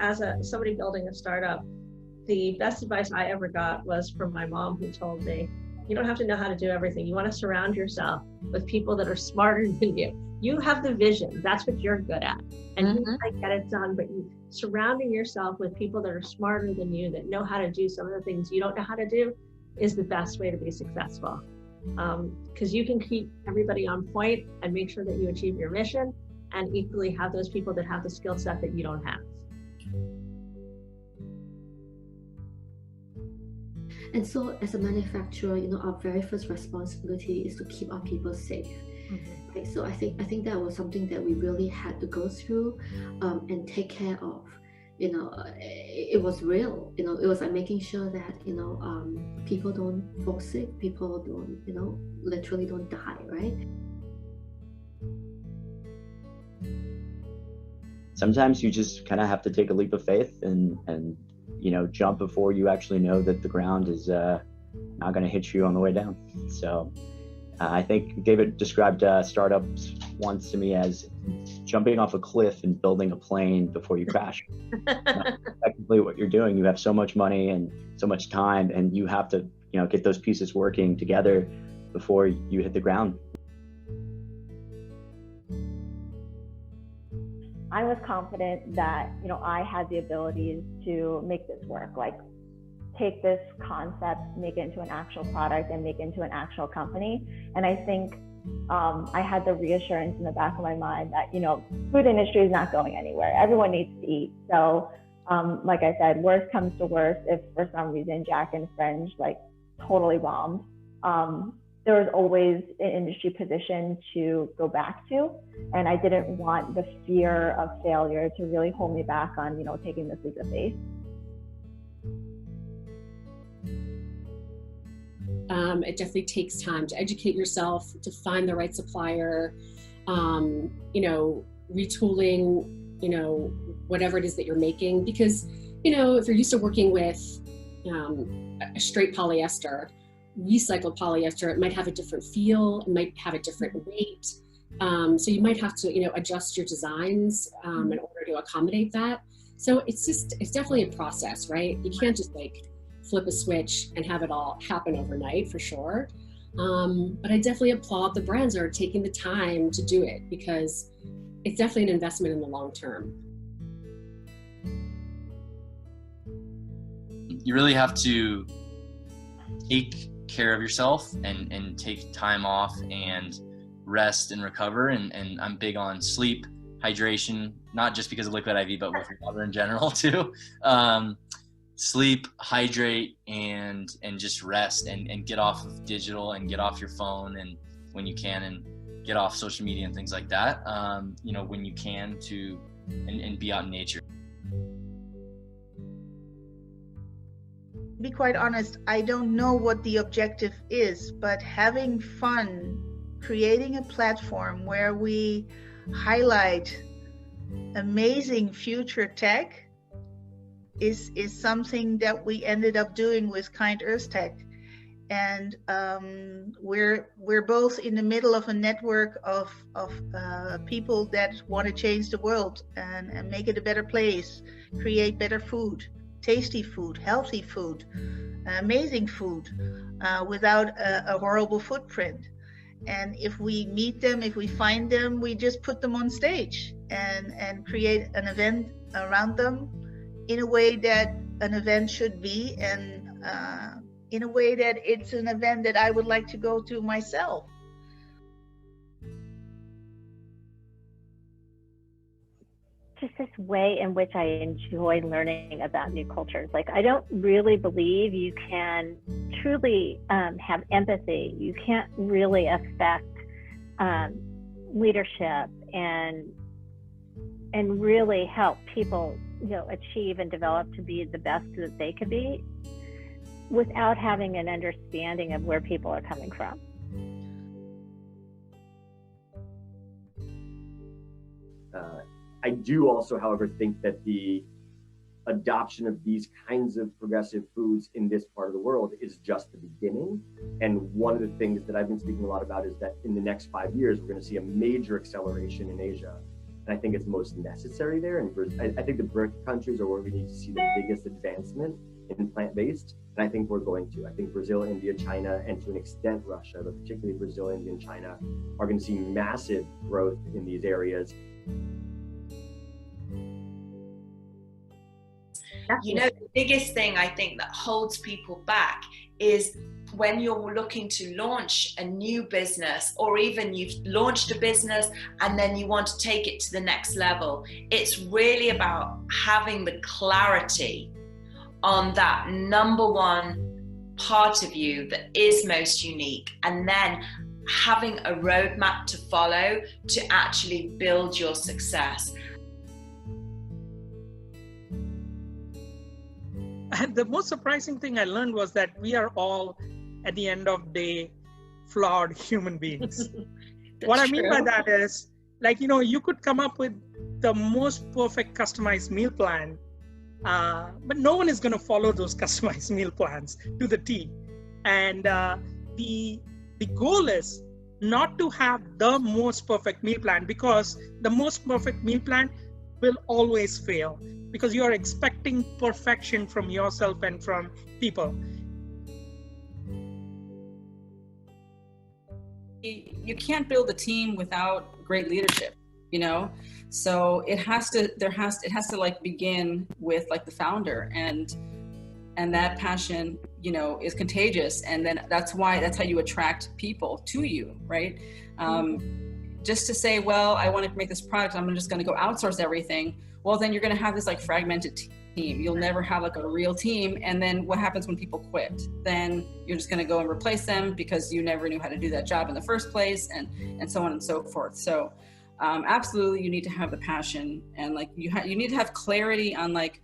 as somebody building a startup, the best advice I ever got was from my mom, who told me, you don't have to know how to do everything. You want to surround yourself with people that are smarter than you. You have the vision. That's what you're good at. And you might get it done, but surrounding yourself with people that are smarter than you, that know how to do some of the things you don't know how to do, is the best way to be successful. Because you can keep everybody on point and make sure that you achieve your mission, and equally have those people that have the skill set that you don't have. And so as a manufacturer, our very first responsibility is to keep our people safe. Right? So I think that was something that we really had to go through and take care of. It was real. It was like making sure that people don't fall sick, people don't literally don't die, right? Sometimes you just kind of have to take a leap of faith and jump before you actually know that the ground is not going to hit you on the way down. So I think David described startups once to me as jumping off a cliff and building a plane before you crash. Effectively what you're doing, you have so much money and so much time, and you have to get those pieces working together before you hit the ground. I was confident that, I had the abilities to make this work, like take this concept, make it into an actual product and make it into an actual company. And I think I had the reassurance in the back of my mind that, food industry is not going anywhere. Everyone needs to eat. So like I said, worst comes to worst, if for some reason Jack and Fringe totally bombed, there was always an industry position to go back to. And I didn't want the fear of failure to really hold me back on, taking this leap of faith. It definitely takes time to educate yourself, to find the right supplier, retooling, whatever it is that you're making. Because, if you're used to working with a straight polyester, recycled polyester, it might have a different feel, it might have a different weight. So you might have to, adjust your designs in order to accommodate that. So it's definitely a process, right? You can't just flip a switch and have it all happen overnight, for sure. But I definitely applaud the brands that are taking the time to do it, because it's definitely an investment in the long term. You really have to take care of yourself and take time off and rest and recover. And I'm big on sleep, hydration, not just because of Liquid IV, but with water in general too. Sleep, hydrate, and just rest and get off of digital and get off your phone, and when you can, and get off social media and things like that, when you can, and be out in nature. To be quite honest, I don't know what the objective is, but having fun, creating a platform where we highlight amazing future tech is something that we ended up doing with Kind Earth Tech. And we're both in the middle of a network of people that want to change the world and make it a better place, create better food, tasty food, healthy food, amazing food, without a horrible footprint. And if we meet them, if we find them, we just put them on stage and create an event around them in a way that an event should be, and in a way that it's an event that I would like to go to myself. Just this way in which I enjoy learning about new cultures. I don't really believe you can truly have empathy. You can't really affect leadership and really help people, achieve and develop to be the best that they could be without having an understanding of where people are coming from. I do also, however, think that the adoption of these kinds of progressive foods in this part of the world is just the beginning. And one of the things that I've been speaking a lot about is that in the next 5 years, we're going to see a major acceleration in Asia and I think it's most necessary there. And I think the BRIC countries are where we need to see the biggest advancement in plant-based, and I think we're going to. I think Brazil, India, China, and to an extent Russia, but particularly Brazil, India, and China are going to see massive growth in these areas. You know, the biggest thing I think that holds people back is when you're looking to launch a new business, or even you've launched a business and then you want to take it to the next level. It's really about having the clarity on that number one part of you that is most unique, and then having a roadmap to follow to actually build your success. And the most surprising thing I learned was that we are all, at the end of the day, flawed human beings. What I mean by that is, like, you know, you could come up with the most perfect customized meal plan, but no one is going to follow those customized meal plans to the T. And the goal is not to have the most perfect meal plan, because the most perfect meal plan will always fail, because you are expecting perfection from yourself and from people. You can't build a team without great leadership, you know? So it has to like begin with like the founder, and that passion, you know, is contagious. And then that's how you attract people to you, right? Just to say, well, I want to make this product, I'm just going to go outsource everything. Well, then you're going to have this like fragmented team. You'll never have like a real team. And then what happens when people quit? Then you're just going to go and replace them because you never knew how to do that job in the first place, and so on and so forth. So absolutely, you need to have the passion, and like you need to have clarity on like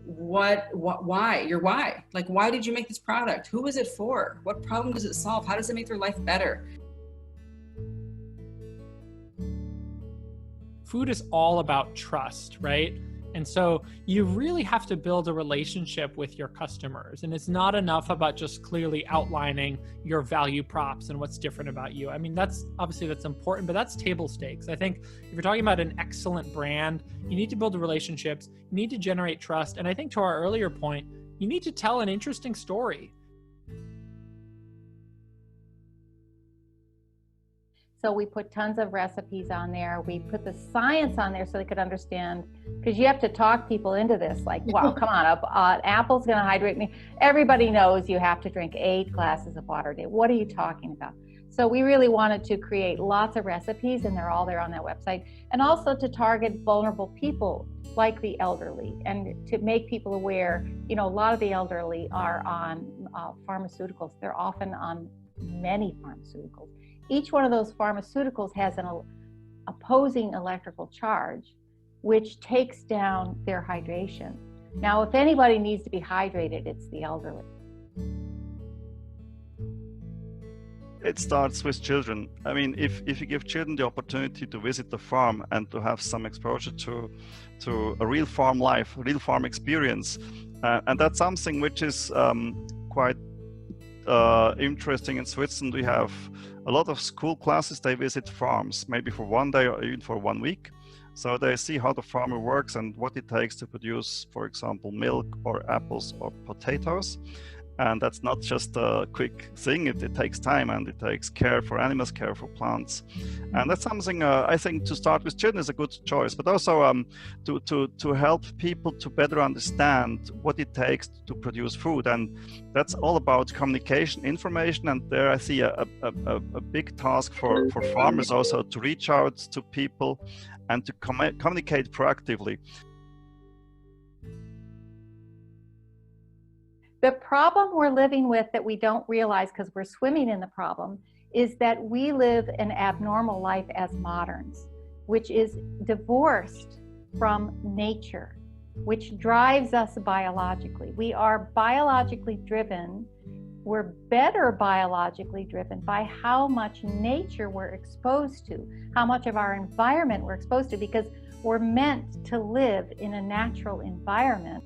why. Like, why did you make this product? Who is it for? What problem does it solve? How does it make their life better? Food is all about trust, right? And so you really have to build a relationship with your customers. And it's not enough about just clearly outlining your value props and what's different about you. I mean, that's important, but that's table stakes. I think if you're talking about an excellent brand, you need to build the relationships, you need to generate trust. And I think to our earlier point, you need to tell an interesting story. So we put tons of recipes on there. We put the science on there so they could understand, because you have to talk people into this. Like, wow, come on, apple's going to hydrate me. Everybody knows you have to drink 8 glasses of water a day. What are you talking about? So we really wanted to create lots of recipes, and they're all there on that website. And also to target vulnerable people like the elderly, and to make people aware, you know, a lot of the elderly are on pharmaceuticals. They're often on many pharmaceuticals. Each one of those pharmaceuticals has an opposing electrical charge, which takes down their hydration. Now, if anybody needs to be hydrated, it's the elderly. It starts with children. I mean, if you give children the opportunity to visit the farm and to have some exposure to a real farm life, a real farm experience, and that's something which is quite interesting in Switzerland. We have a lot of school classes, they visit farms, maybe for one day or even for 1 week. So they see how the farmer works and what it takes to produce, for example, milk or apples or potatoes. And that's not just a quick thing, it takes time, and it takes care for animals, care for plants. And that's something I think to start with children is a good choice, but also to help people to better understand what it takes to produce food. And that's all about communication, information, and there I see a big task for farmers also to reach out to people and to communicate proactively. The problem we're living with that we don't realize because we're swimming in the problem is that we live an abnormal life as moderns, which is divorced from nature, which drives us biologically. We are biologically driven. We're better biologically driven by how much nature we're exposed to, how much of our environment we're exposed to, because we're meant to live in a natural environment.